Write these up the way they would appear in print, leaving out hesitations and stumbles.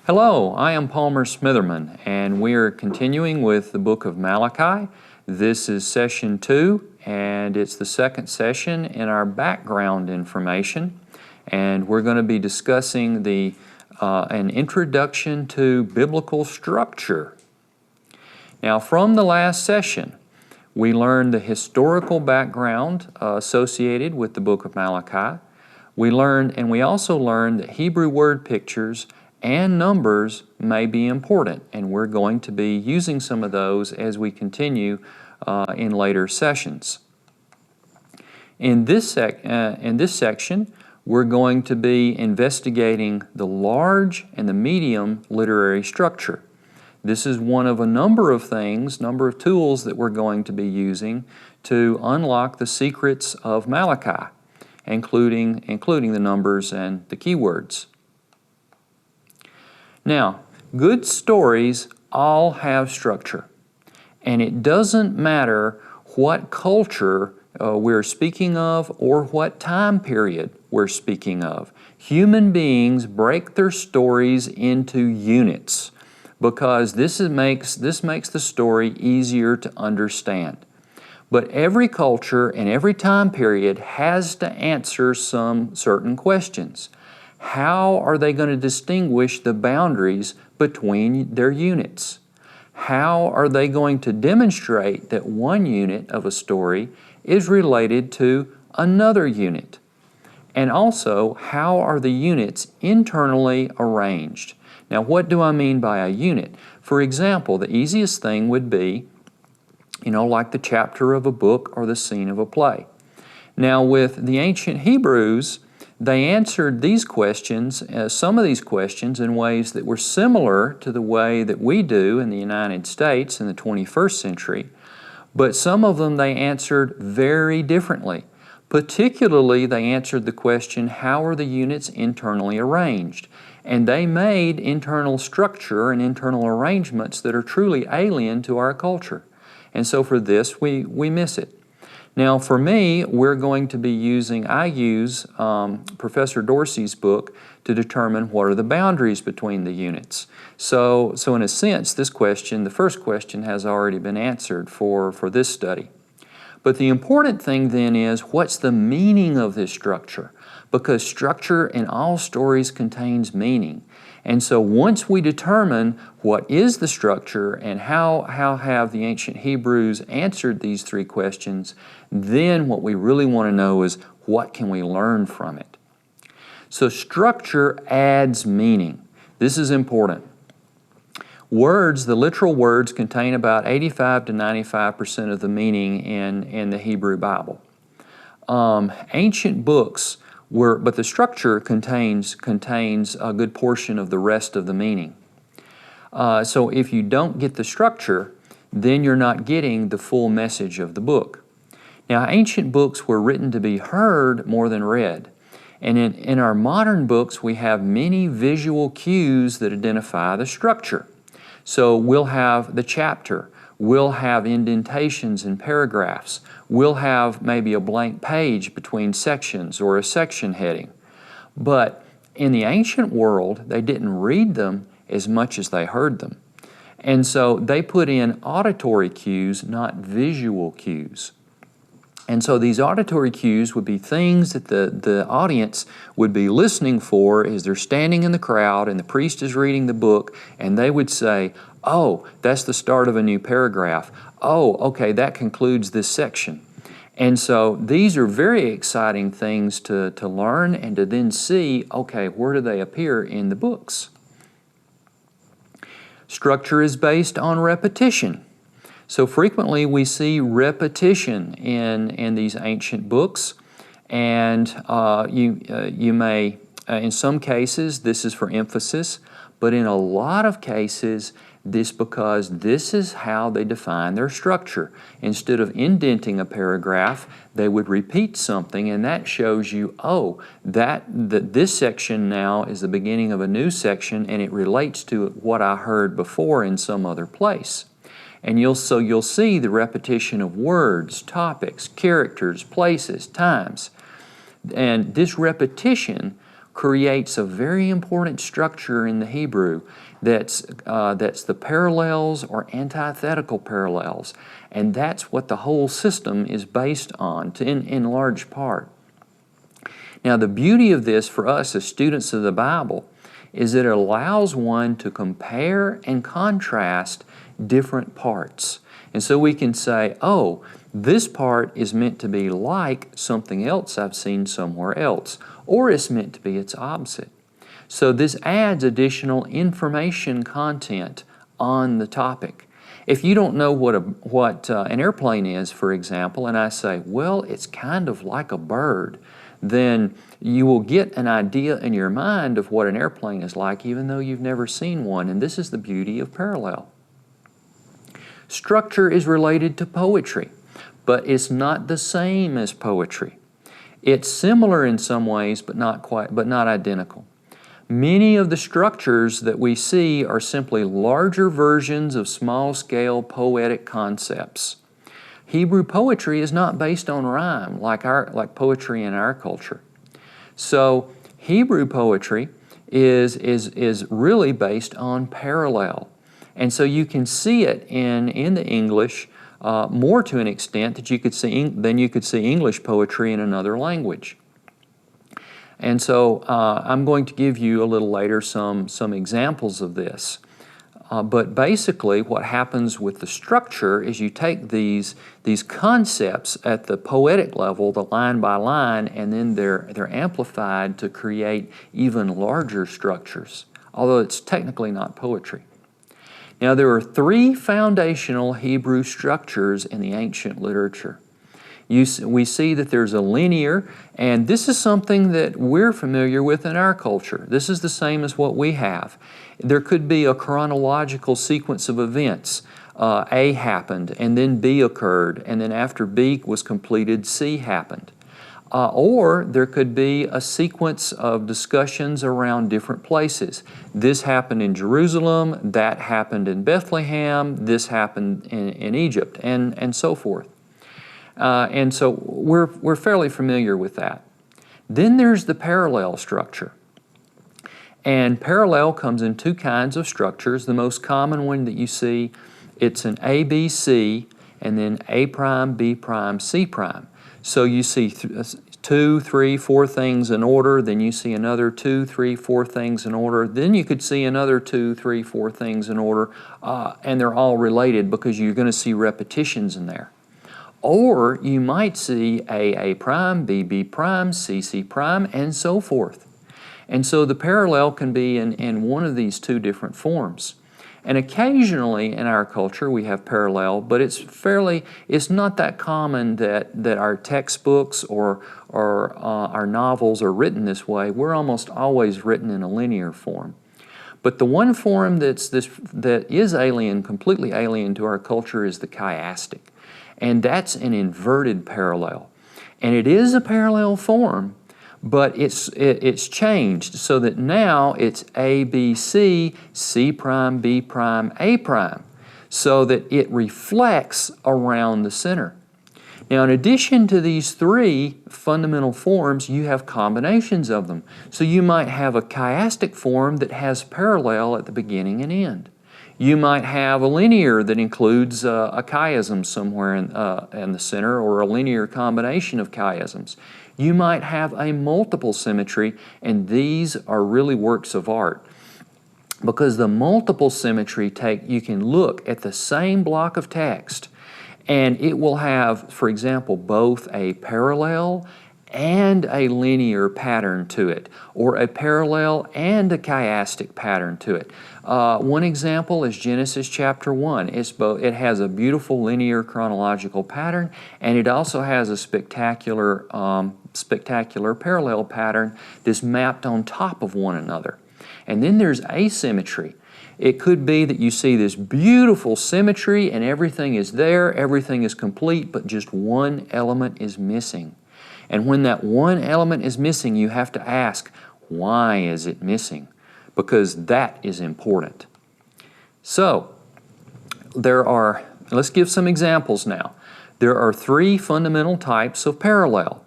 Hello, I am Palmer Smitherman, and we are continuing with the Book of Malachi. This is session 2, and it's the second session in our background information. And we're going to be discussing an introduction to biblical structure. Now, from the last session, we learned the historical background associated with the Book of Malachi. We also learned that Hebrew word pictures and numbers may be important, and we're going to be using some of those as we continue in later sessions. In this section, we're going to be investigating the large and the medium literary structure. This is one of a number of tools that we're going to be using to unlock the secrets of Malachi, including the numbers and the keywords. Now, good stories all have structure, and it doesn't matter what culture we're speaking of or what time period we're speaking of. Human beings break their stories into units because this makes the story easier to understand. But every culture and every time period has to answer some certain questions. How are they going to distinguish the boundaries between their units? How are they going to demonstrate that one unit of a story is related to another unit? And also, how are the units internally arranged? Now, what do I mean by a unit? For example, the easiest thing would be, like the chapter of a book or the scene of a play. Now, with the ancient Hebrews, they answered these questions, some of these questions, in ways that were similar to the way that we do in the United States in the 21st century, but some of them they answered very differently. Particularly, they answered the question, how are the units internally arranged? And they made internal structure and internal arrangements that are truly alien to our culture. And so for this, we miss it. Now, for me, I use Professor Dorsey's book to determine what are the boundaries between the units. So in a sense, the first question has already been answered for this study. But the important thing then is, what's the meaning of this structure? Because structure in all stories contains meaning. And so once we determine what is the structure and how have the ancient Hebrews answered these three questions, then what we really want to know is, what can we learn from it? So structure adds meaning. This is important. Words, the literal words, contain about 85 to 95% of the meaning in the Hebrew Bible. Ancient books but the structure contains a good portion of the rest of the meaning. So if you don't get the structure, then you're not getting the full message of the book. Now, ancient books were written to be heard more than read. And in our modern books, we have many visual cues that identify the structure. So we'll have the chapter, we'll have indentations in paragraphs, we'll have maybe a blank page between sections or a section heading. But in the ancient world, they didn't read them as much as they heard them. And so they put in auditory cues, not visual cues. And so these auditory cues would be things that the audience would be listening for as they're standing in the crowd and the priest is reading the book, and they would say, oh, that's the start of a new paragraph. Oh, okay, that concludes this section. And so these are very exciting things to learn and to then see, okay, where do they appear in the books? Structure is based on repetition. So frequently we see repetition in these ancient books, and you may, in some cases, this is for emphasis, but in a lot of cases, because this is how they define their structure. Instead of indenting a paragraph, they would repeat something, and that shows you, that this section now is the beginning of a new section, and it relates to what I heard before in some other place. And you'll see the repetition of words, topics, characters, places, times. And this repetition creates a very important structure in the Hebrew that's the parallels or antithetical parallels. And that's what the whole system is based on in large part. Now, the beauty of this for us as students of the Bible is that it allows one to compare and contrast different parts. And so we can say, oh, this part is meant to be like something else I've seen somewhere else, or it's meant to be its opposite. So this adds additional information content on the topic. If you don't know what an airplane is, for example, and I say, well, it's kind of like a bird, then you will get an idea in your mind of what an airplane is like, even though you've never seen one. And this is the beauty of parallel. Structure is related to poetry, but it's not the same as poetry. It's similar in some ways, but not identical. Many of the structures that we see are simply larger versions of small-scale poetic concepts. Hebrew poetry is not based on rhyme like poetry in our culture. So Hebrew poetry is really based on parallel. And so you can see it in the English more to an extent that you could see than you could see English poetry in another language. And so I'm going to give you a little later some examples of this. But basically what happens with the structure is you take these concepts at the poetic level, the line by line, and then they're amplified to create even larger structures, although it's technically not poetry. Now there are three foundational Hebrew structures in the ancient literature. We see that there's a linear, and this is something that we're familiar with in our culture. This is the same as what we have. There could be a chronological sequence of events. A happened, and then B occurred, and then after B was completed, C happened. Or there could be a sequence of discussions around different places. This happened in Jerusalem, that happened in Bethlehem, this happened in Egypt, and so forth. And so we're fairly familiar with that. Then there's the parallel structure. And parallel comes in two kinds of structures. The most common one that you see, it's an A, B, C, and then A prime, B prime, C prime. So you see 2, 3, 4 things in order, then you see another 2, 3, 4 things in order, then you could see another 2, 3, 4 things in order, and they're all related because you're going to see repetitions in there. Or you might see A prime, B prime, C prime, and so forth. And so the parallel can be in one of these two different forms. And occasionally in our culture we have parallel, but it's not that common that our textbooks or our novels are written this way. We're almost always written in a linear form. But the one form that is alien, completely alien to our culture, is the chiastic. And that's an inverted parallel. And it is a parallel form, but it's changed so that now it's A, B, C, C prime, B prime, A prime, so that it reflects around the center. Now, in addition to these three fundamental forms, you have combinations of them. So you might have a chiastic form that has parallel at the beginning and end. You might have a linear that includes a chiasm somewhere in the center, or a linear combination of chiasms. You might have a multiple symmetry, and these are really works of art. Because the multiple symmetry you can look at the same block of text, and it will have, for example, both a parallel and a linear pattern to it, or a parallel and a chiastic pattern to it. One example is Genesis chapter 1. It has a beautiful linear chronological pattern, and it also has a spectacular parallel pattern that's mapped on top of one another. And then there's asymmetry. It could be that you see this beautiful symmetry and everything is there, everything is complete, but just one element is missing. And when that one element is missing, you have to ask, why is it missing? Because that is important. So, let's give some examples now. There are three fundamental types of parallel.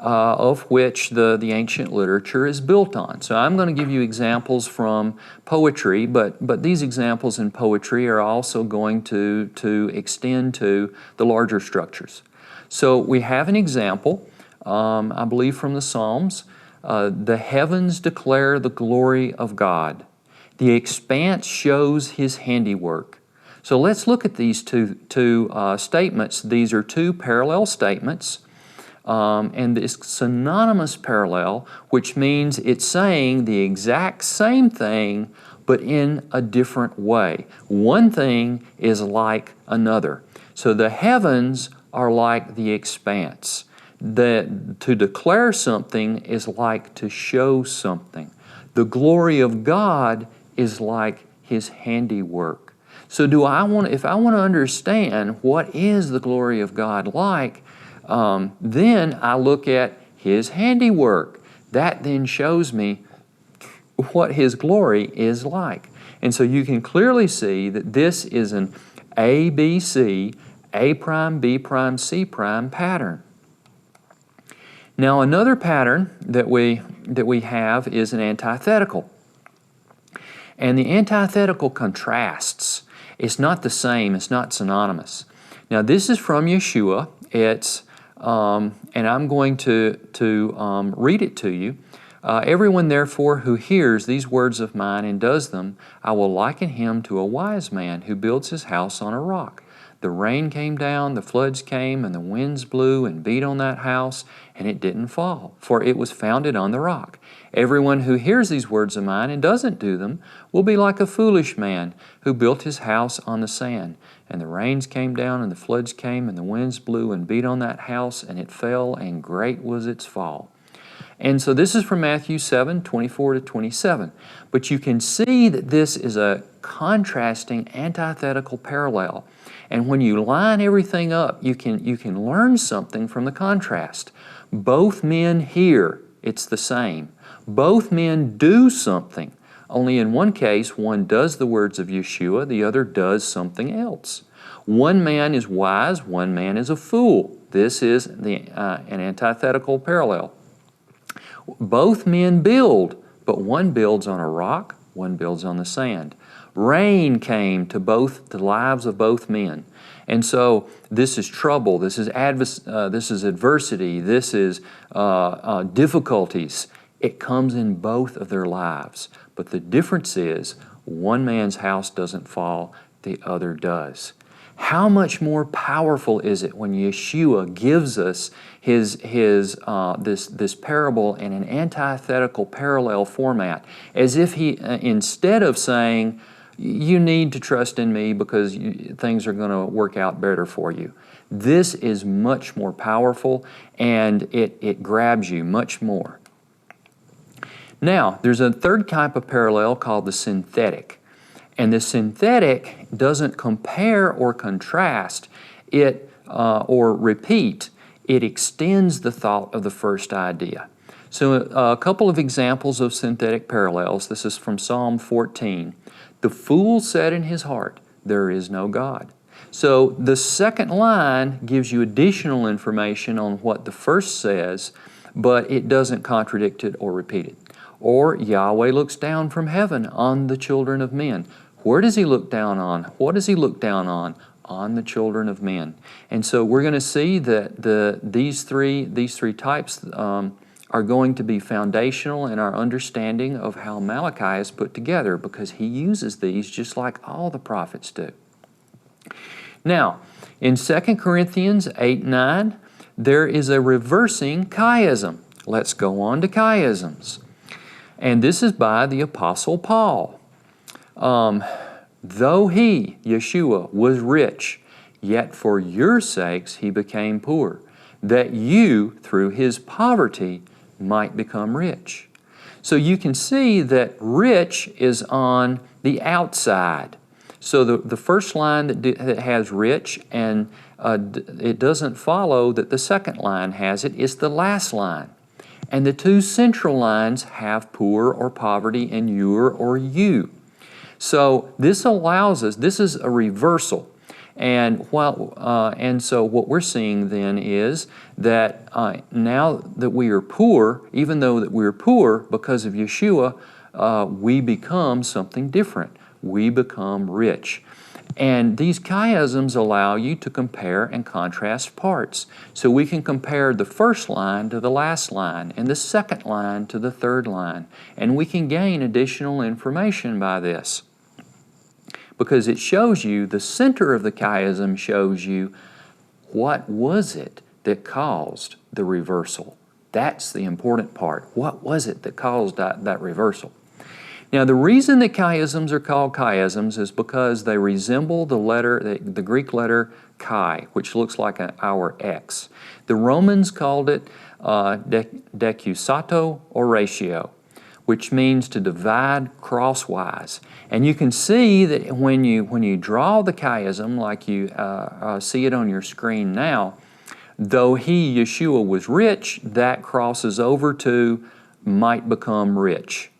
of which the ancient literature is built on. So I'm going to give you examples from poetry, but these examples in poetry are also going to extend to the larger structures. So we have an example, I believe from the Psalms. The heavens declare the glory of God. The expanse shows His handiwork. So let's look at these two statements. These are two parallel statements. And this synonymous parallel, which means it's saying the exact same thing, but in a different way. One thing is like another. So the heavens are like the expanse. To declare something is like to show something. The glory of God is like His handiwork. So if I want to understand what is the glory of God like, then I look at His handiwork. That then shows me what His glory is like. And so you can clearly see that this is an ABC, A prime, B prime, C prime pattern. Now another pattern that we have is an antithetical. And the antithetical contrasts. It's not the same, it's not synonymous. Now this is from Yeshua. It's and I'm going to read it to you. Everyone therefore who hears these words of mine and does them, I will liken him to a wise man who builds his house on a rock. The rain came down, the floods came, and the winds blew and beat on that house, and it didn't fall, for it was founded on the rock. Everyone who hears these words of mine and doesn't do them will be like a foolish man who built his house on the sand. And the rains came down, and the floods came, and the winds blew and beat on that house, and it fell, and great was its fall. And so this is from Matthew 7, 24 to 27. But you can see that this is a contrasting, antithetical parallel. And when you line everything up, you can learn something from the contrast. Both men hear, it's the same. Both men do something. Only in one case, one does the words of Yeshua, the other does something else. One man is wise, one man is a fool. This is an antithetical parallel. Both men build, but one builds on a rock, one builds on the sand. Rain came to the lives of both men. And so this is trouble, this is adversity, this is difficulties. It comes in both of their lives. But the difference is one man's house doesn't fall, the other does. How much more powerful is it when Yeshua gives us this parable in an antithetical parallel format, as if He, instead of saying, you need to trust in me because things are going to work out better for you. This is much more powerful, and it grabs you much more. Now, there's a third type of parallel called the synthetic. And the synthetic doesn't compare or contrast it or repeat. It extends the thought of the first idea. So a couple of examples of synthetic parallels. This is from Psalm 14. The fool said in his heart, there is no God. So the second line gives you additional information on what the first says, but it doesn't contradict it or repeat it. Or Yahweh looks down from heaven on the children of men. Where does He look down on? What does He look down on? On the children of men. And so we're going to see that these three types are going to be foundational in our understanding of how Malachi is put together, because he uses these just like all the prophets do. Now, in 2 Corinthians 8:9, there is a reversing chiasm. Let's go on to chiasms. And this is by the Apostle Paul. Though He, Yeshua, was rich, yet for your sakes He became poor, that you, through His poverty, might become rich. So you can see that rich is on the outside. So the first line that has rich, and it doesn't follow that the second line has it. It's the last line. And the two central lines have poor or poverty and your or you. So this allows us, this is a reversal. And so what we're seeing then is that now that we are poor, even though that we're poor because of Yeshua, we become something different. We become rich. And these chiasms allow you to compare and contrast parts. So we can compare the first line to the last line and the second line to the third line. And we can gain additional information by this, because it shows you, the center of the chiasm shows you what was it that caused the reversal. That's the important part. What was it that caused that reversal? Now, the reason that chiasms are called chiasms is because they resemble the Greek letter chi, which looks like our X. The Romans called it decusato oratio, which means to divide crosswise. And you can see that when you draw the chiasm, like you see it on your screen now, though Yeshua, was rich, that crosses over to might become rich.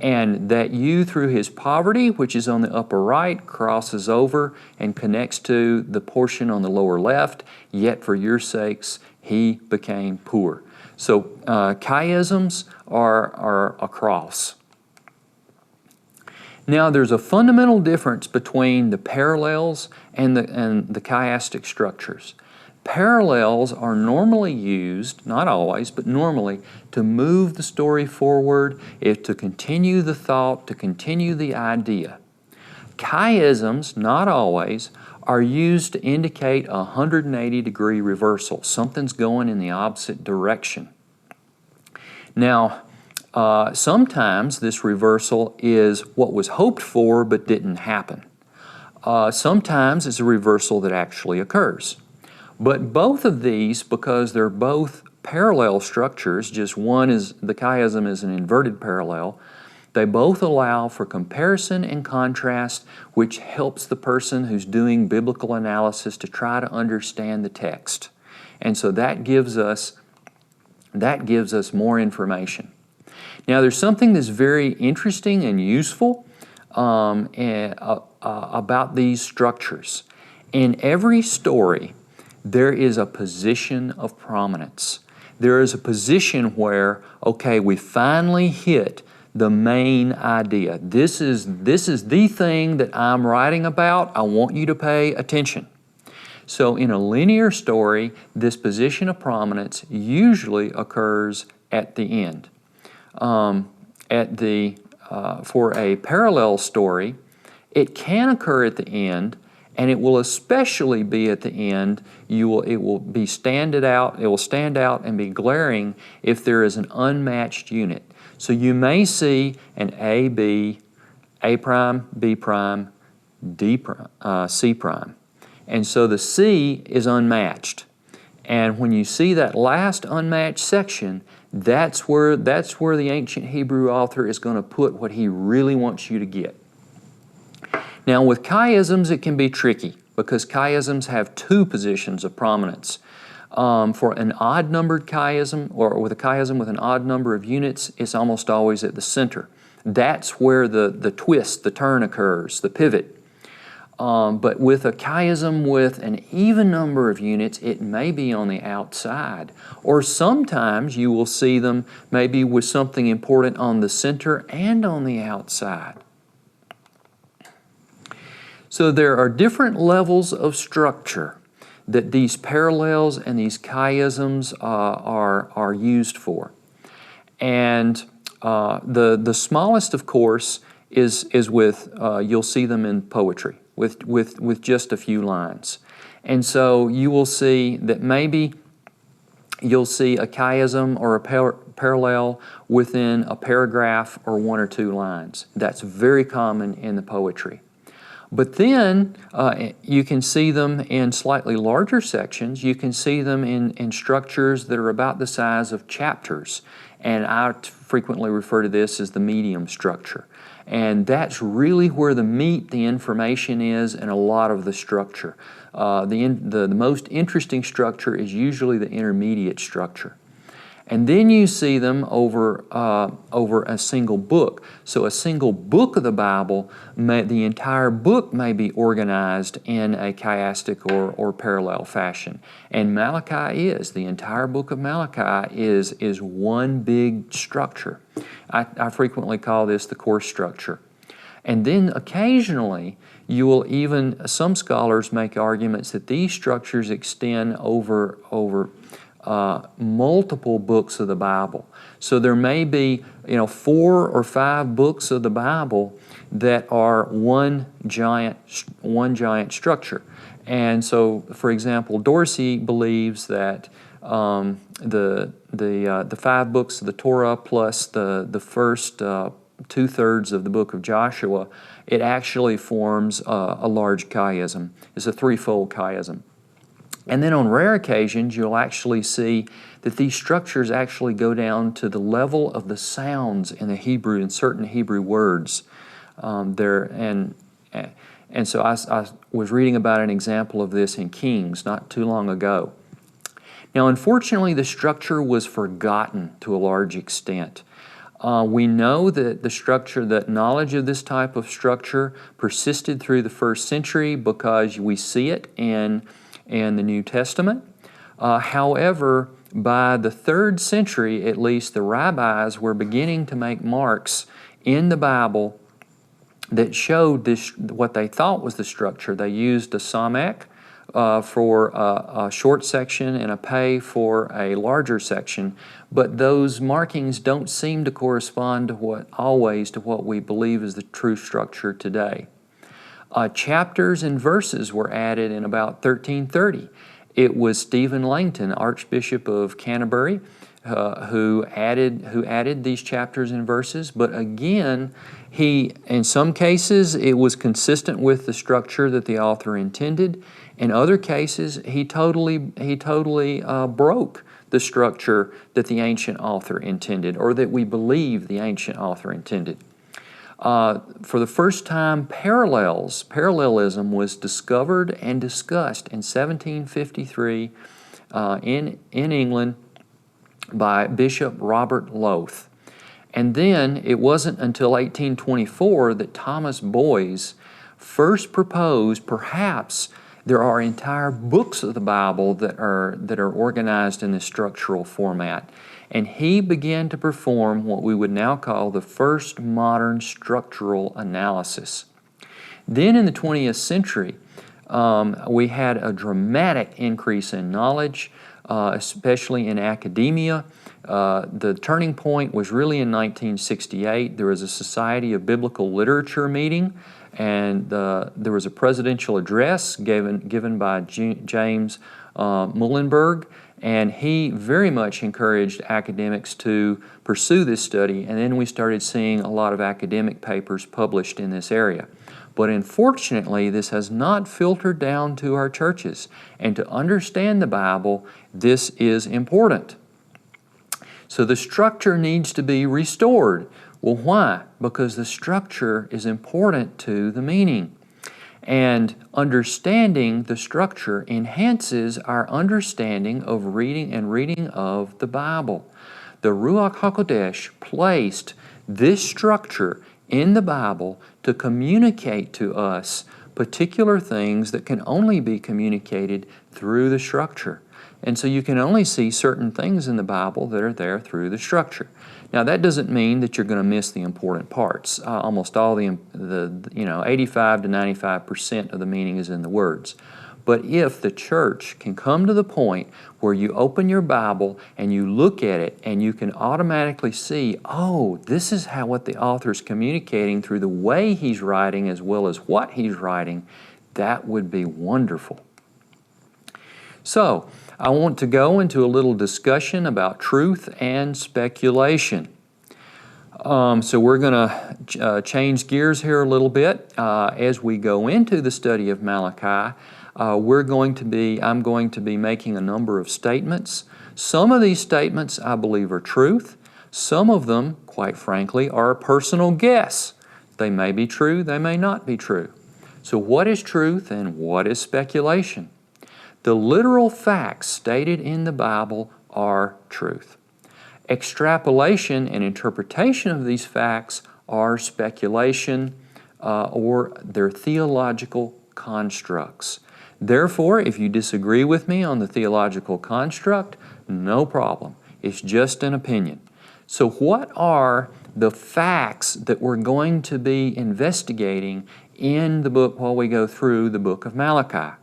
And that you, through his poverty, which is on the upper right, crosses over and connects to the portion on the lower left, yet for your sakes he became poor. So chiasms are a cross. Now there's a fundamental difference between the parallels and the chiastic structures. Parallels are normally used, not always, but normally, to move the story forward, to continue the thought, to continue the idea. Chiasms, not always, are used to indicate a 180-degree reversal. Something's going in the opposite direction. Now, sometimes this reversal is what was hoped for but didn't happen. Sometimes it's a reversal that actually occurs. But both of these, because they're both parallel structures, just one is, the chiasm is an inverted parallel, they both allow for comparison and contrast, which helps the person who's doing biblical analysis to try to understand the text. And so that gives us more information. Now there's something that's very interesting and useful about these structures. In every story, there is a position of prominence. There is a position where, okay, we finally hit the main idea. This is the thing that I'm writing about. I want you to pay attention. So in a linear story, this position of prominence usually occurs at the end. For a parallel story, it can occur at the end, and it will especially be at the end. It will stand out and be glaring if there is an unmatched unit. So you may see an A, B, A prime, B prime, D prime, C prime. And so the C is unmatched. And when you see that last unmatched section, that's where the ancient Hebrew author is going to put what he really wants you to get. Now with chiasms it can be tricky, because chiasms have two positions of prominence. For an odd-numbered chiasm, or with a chiasm with an odd number of units, it's almost always at the center. That's where the twist, the turn occurs, the pivot. But with a chiasm with an even number of units, it may be on the outside. Or sometimes you will see them maybe with something important on the center and on the outside. So there are different levels of structure that these parallels and these chiasms are used for. And the smallest, of course, is with, you'll see them in poetry, with just a few lines. And so you will see that maybe you'll see a chiasm or a parallel within a paragraph or one or two lines. That's very common in the poetry. But then you can see them in slightly larger sections. You can see them in structures that are about the size of chapters. And I frequently refer to this as the medium structure. And that's really where the meat, the information is, and a lot of the structure. The most interesting structure is usually the intermediate structure. And then you see them over a single book. So a single book of the Bible, the entire book may be organized in a chiastic or parallel fashion. And Malachi the entire book of Malachi is one big structure. I frequently call this the course structure. And then occasionally, some scholars make arguments that these structures extend over multiple books of the Bible. So there may be 4 or 5 books of the Bible that are one giant structure. And so, for example, Dorsey believes that the 5 books of the Torah plus the first 2/3 of the book of Joshua, it actually forms a large chiasm. It's a threefold chiasm. And then on rare occasions, you'll actually see that these structures actually go down to the level of the sounds in the Hebrew, in certain Hebrew words. And so I was reading about an example of this in Kings not too long ago. Now, unfortunately, the structure was forgotten to a large extent. We know that that knowledge of this type of structure persisted through the first century because we see it in the New Testament. However, by the 3rd century, at least, the rabbis were beginning to make marks in the Bible that showed what they thought was the structure. They used a samek for a short section and a pei for a larger section, but those markings don't seem to correspond always to what we believe is the true structure today. Chapters and verses were added in about 1330. It was Stephen Langton, Archbishop of Canterbury, who added these chapters and verses. But again, in some cases, it was consistent with the structure that the author intended. In other cases, he totally broke the structure that the ancient author intended, or that we believe the ancient author intended. For the first time, parallelism was discovered and discussed in 1753 in England by Bishop Robert Lowth. And then it wasn't until 1824 that Thomas Boyes first proposed perhaps there are entire books of the Bible that are organized in this structural format. And he began to perform what we would now call the first modern structural analysis. Then in the 20th century, we had a dramatic increase in knowledge, especially in academia. The turning point was really in 1968. There was a Society of Biblical Literature meeting, and there was a presidential address given by James Muhlenberg, and he very much encouraged academics to pursue this study, and then we started seeing a lot of academic papers published in this area. But unfortunately, this has not filtered down to our churches, and to understand the Bible, this is important. So the structure needs to be restored. Well, why? Because the structure is important to the meaning. And understanding the structure enhances our understanding of reading of the Bible. The Ruach HaKodesh placed this structure in the Bible to communicate to us particular things that can only be communicated through the structure. And so you can only see certain things in the Bible that are there through the structure. Now, that doesn't mean that you're going to miss the important parts. Almost all the 85 to 95% of the meaning is in the words. But if the church can come to the point where you open your Bible and you look at it and you can automatically see, oh, this is what the author's communicating through the way he's writing as well as what he's writing, that would be wonderful. So, I want to go into a little discussion about truth and speculation. So we're going to change gears here a little bit. As we go into the study of Malachi, I'm going to be making a number of statements. Some of these statements I believe are truth. Some of them, quite frankly, are a personal guess. They may be true, they may not be true. So what is truth and what is speculation? The literal facts stated in the Bible are truth. Extrapolation and interpretation of these facts are speculation or they're theological constructs. Therefore, if you disagree with me on the theological construct, no problem. It's just an opinion. So what are the facts that we're going to be investigating in the book while we go through the book of Malachi?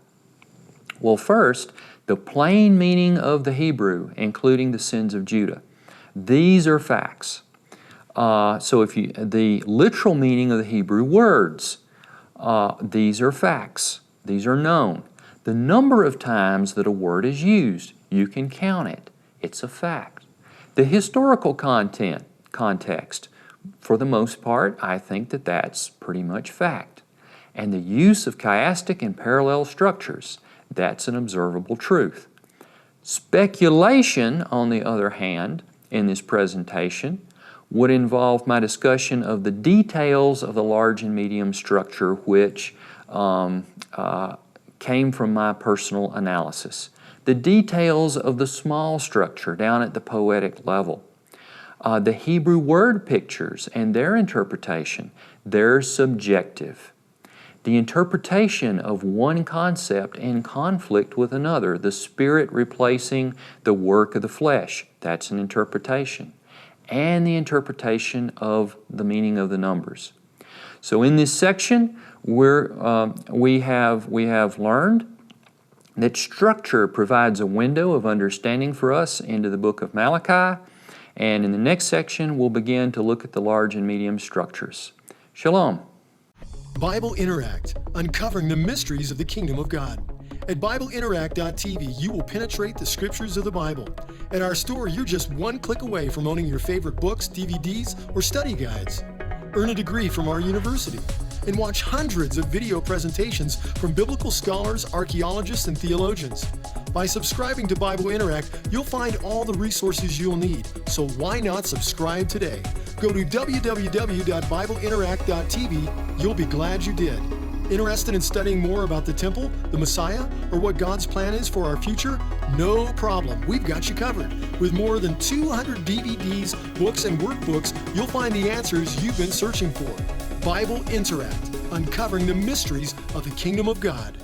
Well, first, the plain meaning of the Hebrew, including the sins of Judah. These are facts. The literal meaning of the Hebrew words, these are facts. These are known. The number of times that a word is used, you can count it. It's a fact. The historical context, for the most part, I think that that's pretty much fact. And the use of chiastic and parallel structures, that's an observable truth. Speculation, on the other hand, in this presentation, would involve my discussion of the details of the large and medium structure, which came from my personal analysis. The details of the small structure down at the poetic level. The Hebrew word pictures and their interpretation, they're subjective. The interpretation of one concept in conflict with another, the Spirit replacing the work of the flesh, that's an interpretation. And the interpretation of the meaning of the numbers. So in this section, we have learned that structure provides a window of understanding for us into the book of Malachi. And in the next section, we'll begin to look at the large and medium structures. Shalom. BibleInteract, uncovering the mysteries of the kingdom of God. At BibleInteract.tv, you will penetrate the scriptures of the Bible. At our store, you're just one click away from owning your favorite books, DVDs, or study guides. Earn a degree from our university and watch hundreds of video presentations from biblical scholars, archaeologists, and theologians. By subscribing to BibleInteract, you'll find all the resources you'll need, so why not subscribe today? Go to www.BibleInteract.tv. You'll be glad you did. Interested in studying more about the temple, the Messiah, or what God's plan is for our future? No problem. We've got you covered. With more than 200 DVDs, books, and workbooks, you'll find the answers you've been searching for. BibleInteract, uncovering the mysteries of the kingdom of God.